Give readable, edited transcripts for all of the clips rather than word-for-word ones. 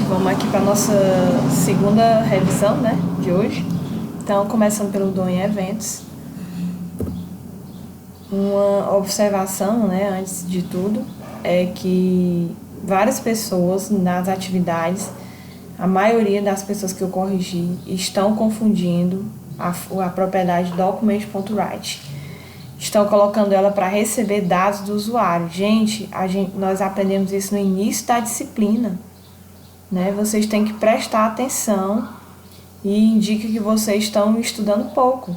Vamos aqui para nossa segunda revisão, né, de hoje. Então, começando pelo DOM em eventos. Uma observação, né, antes de tudo, é que várias pessoas nas atividades, a maioria das pessoas que eu corrigi, estão confundindo a propriedade document.write. Estão colocando ela para receber dados do usuário. Nós aprendemos isso no início da disciplina, né? Vocês têm que prestar atenção e indica que vocês estão estudando pouco,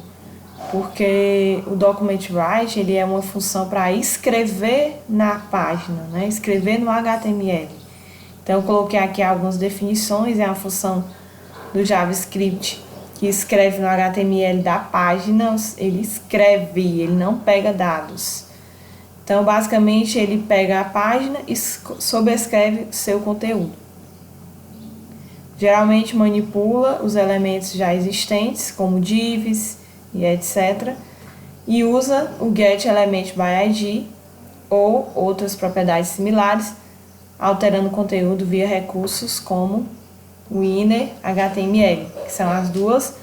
porque o document write ele é uma função para escrever na página, né? Escrever no HTML. Então eu coloquei aqui algumas definições, é uma função do JavaScript que escreve no HTML da página, ele escreve, ele não pega dados. Então basicamente ele pega a página e sobrescreve seu conteúdo. Geralmente manipula os elementos já existentes, como divs e etc. E usa o getElementById ou outras propriedades similares, alterando o conteúdo via recursos como o innerHTML, que são as duas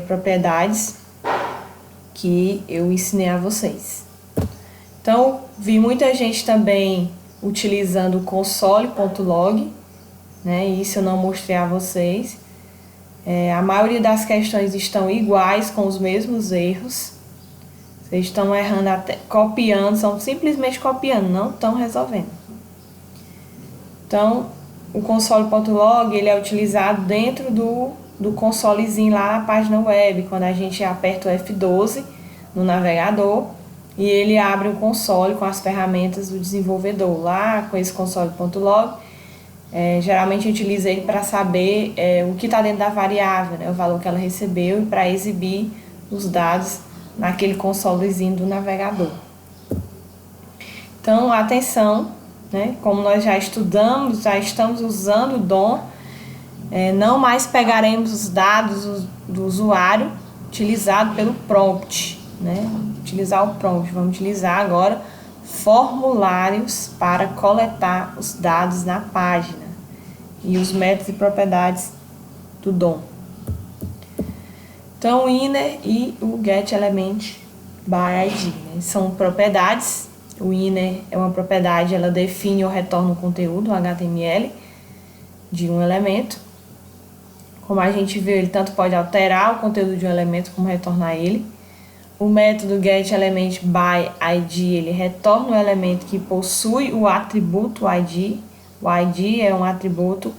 propriedades que eu ensinei a vocês. Então, vi muita gente também utilizando o console.log, né? Isso eu não mostrei a vocês. A maioria das questões estão iguais, com os mesmos erros. Vocês estão errando até copiando, são simplesmente copiando, não estão resolvendo. Então, o console.log ele é utilizado dentro do consolezinho lá na página web, quando a gente aperta o F12 no navegador e ele abre o console com as ferramentas do desenvolvedor lá com esse console.log. Geralmente eu utilizo ele para saber o que está dentro da variável, né, o valor que ela recebeu, e para exibir os dados naquele consolezinho do navegador. Então, atenção, né, como nós já estudamos, já estamos usando o DOM, não mais pegaremos os dados do usuário utilizado pelo prompt, né, utilizar o prompt, vamos utilizar agora formulários para coletar os dados na página e os métodos e propriedades do DOM. Então, o inner e o getElementById, né, são propriedades. O inner é uma propriedade, ela define ou retorna o conteúdo, o HTML, de um elemento. Como a gente viu, ele tanto pode alterar o conteúdo de um elemento como retornar ele. O método getElementById, ele retorna o elemento que possui o atributo ID. O ID é um atributo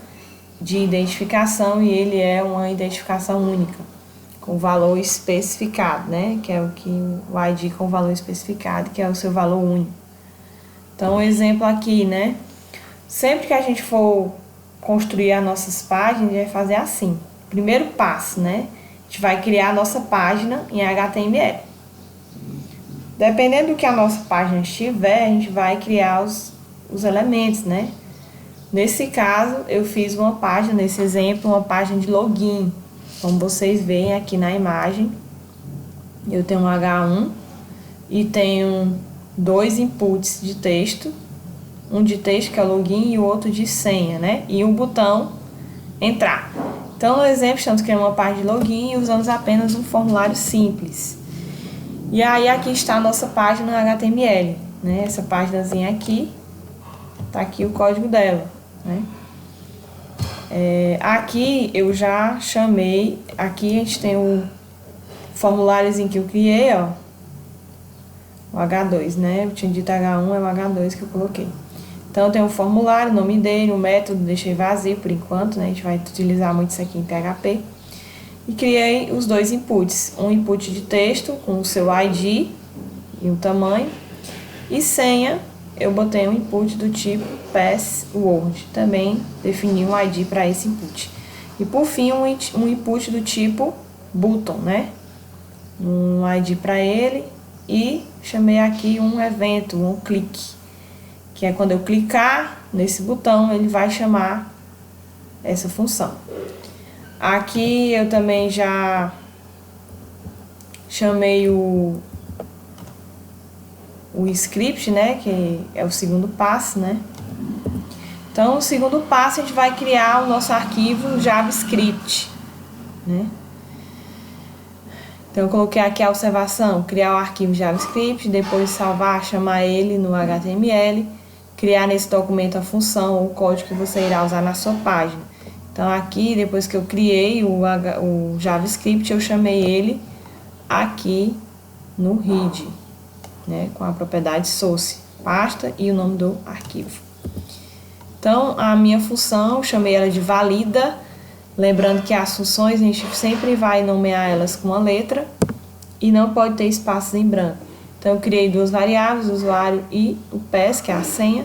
de identificação e ele é uma identificação única, com valor especificado, né? Que é o ID com valor especificado, que é o seu valor único. Então, um exemplo aqui, né? Sempre que a gente for construir as nossas páginas, a gente vai fazer assim. Primeiro passo, né? A gente vai criar a nossa página em HTML. Dependendo do que a nossa página estiver, a gente vai criar os elementos, né? Nesse caso, eu fiz uma página, nesse exemplo, uma página de login. Como vocês veem aqui na imagem, eu tenho um H1 e tenho dois inputs de texto. Um de texto, que é o login, e o outro de senha, né? E um botão entrar. Então, no exemplo, estamos criando uma página de login e usamos apenas um formulário simples. E aí, aqui está a nossa página no HTML, né? Essa páginazinha aqui, tá aqui o código dela, né? Aqui eu já chamei, aqui a gente tem o formuláriozinho que eu criei, ó, o H2, né? Eu tinha dito H1, é o H2 que eu coloquei. Então, tem um formulário, o nome dele, o método, deixei vazio por enquanto, né? A gente vai utilizar muito isso aqui em PHP. E criei os dois inputs, um input de texto com o seu ID e o tamanho, e senha, eu botei um input do tipo password, também defini um ID para esse input. E por fim, um input do tipo button, né? Um ID para ele e chamei aqui um evento, um clique, que é quando eu clicar nesse botão, ele vai chamar essa função. Aqui eu também já chamei o script, né, que é o segundo passo, né? Então, o segundo passo, a gente vai criar o nosso arquivo JavaScript, né? Então, eu coloquei aqui a observação, criar o arquivo JavaScript, depois salvar, chamar ele no HTML, criar nesse documento a função ou o código que você irá usar na sua página. Então, aqui, depois que eu criei o JavaScript, eu chamei ele aqui no read, né, com a propriedade source, pasta e o nome do arquivo. Então, a minha função, eu chamei ela de valida, lembrando que as funções a gente sempre vai nomear elas com uma letra e não pode ter espaços em branco. Então, eu criei duas variáveis, o usuário e o PES, que é a senha,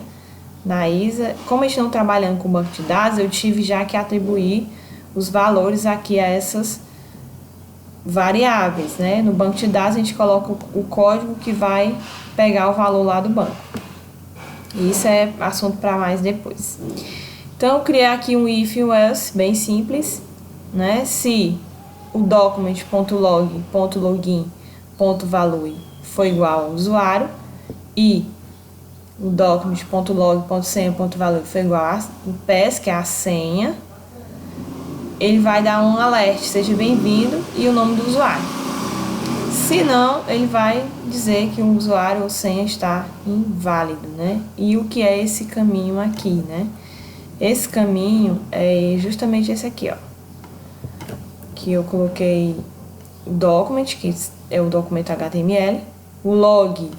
na ISA. Como a gente não trabalhando com banco de dados, eu tive já que atribuir os valores aqui a essas variáveis, né? No banco de dados, a gente coloca o código que vai pegar o valor lá do banco. Isso é assunto para mais depois. Então, eu criei aqui um if e um else, bem simples, né? Se o document.log.login.value for igual ao usuário e o document.log.senha.value for igual ao PES, que é a senha, ele vai dar um alert, seja bem-vindo, e o nome do usuário. Se não, ele vai dizer que o usuário ou senha está inválido, né? E o que é esse caminho aqui, né? Esse caminho é justamente esse aqui, ó. Que eu coloquei o document, que é o documento HTML. O log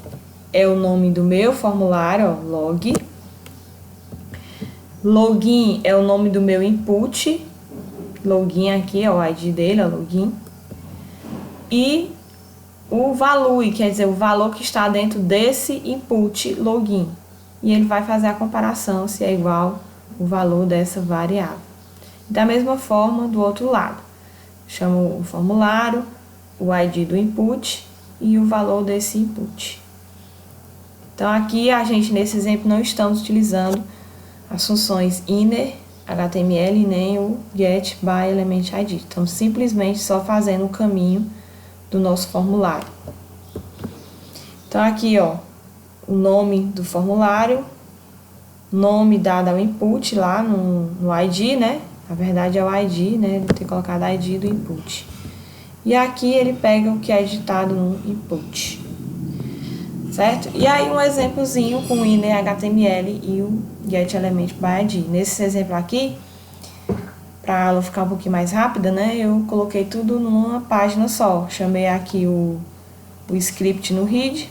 é o nome do meu formulário, ó, log. Login é o nome do meu input. Login aqui, ó, o ID dele, ó, login. E o value, quer dizer, o valor que está dentro desse input login. E ele vai fazer a comparação se é igual o valor dessa variável. Da mesma forma, do outro lado. Chamo o formulário, o ID do input e o valor desse input. Então, aqui a gente, nesse exemplo, não estamos utilizando as funções inner, HTML, nem o get by element ID. Estamos simplesmente só fazendo o caminho do nosso formulário. Então, aqui, ó, o nome do formulário, nome dado ao input lá no ID, né? Na verdade é o ID, né? Ele tem colocado ID do input. E aqui ele pega o que é digitado no input. Certo? E aí um exemplozinho com o inner HTML e o get element by ID. Nesse exemplo aqui, para ela ficar um pouquinho mais rápida, né? Eu coloquei tudo numa página só. Chamei aqui o script no read.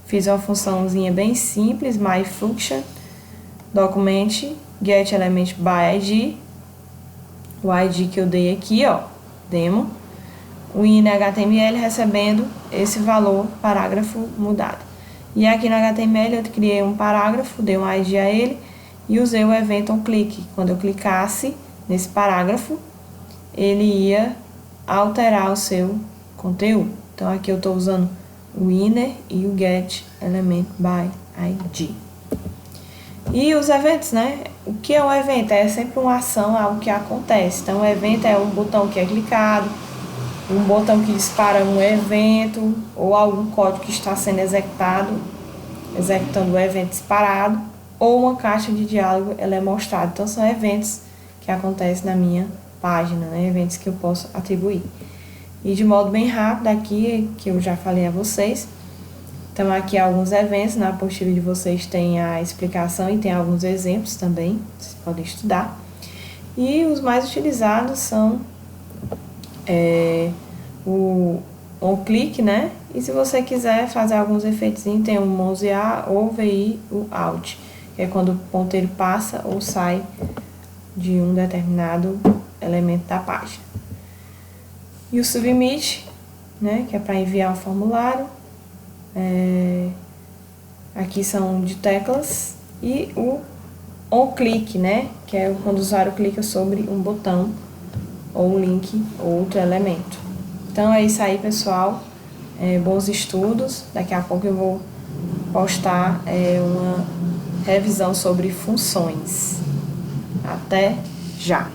Fiz uma funçãozinha bem simples, myFunction. Document, get element by ID. O ID que eu dei aqui, ó, demo. O inner HTML recebendo esse valor, parágrafo mudado. E aqui no HTML eu criei um parágrafo, dei um ID a ele e usei o event onClick. Quando eu clicasse nesse parágrafo, ele ia alterar o seu conteúdo. Então, aqui eu estou usando o inner e o get element by ID. E os eventos, né? O que é um evento? É sempre uma ação, algo que acontece. Então, o evento é um botão que é clicado, um botão que dispara um evento, ou algum código que está sendo executando o evento disparado, ou uma caixa de diálogo, ela é mostrada. Então, são eventos que acontece na minha página, né? Eventos que eu posso atribuir. E de modo bem rápido aqui, que eu já falei a vocês, então aqui alguns eventos, na apostila de vocês tem a explicação e tem alguns exemplos também, vocês podem estudar. E os mais utilizados são o onClick, né? E se você quiser fazer alguns efeitos, tem o mousear ou VI, o Alt, que é quando o ponteiro passa ou sai de um determinado elemento da página. E o submit, né, que é para enviar o formulário. Aqui são de teclas. E o onClick, né, que é quando o usuário clica sobre um botão ou um link ou outro elemento. Então é isso aí, pessoal. Bons estudos. Daqui a pouco eu vou postar uma revisão sobre funções. Até já!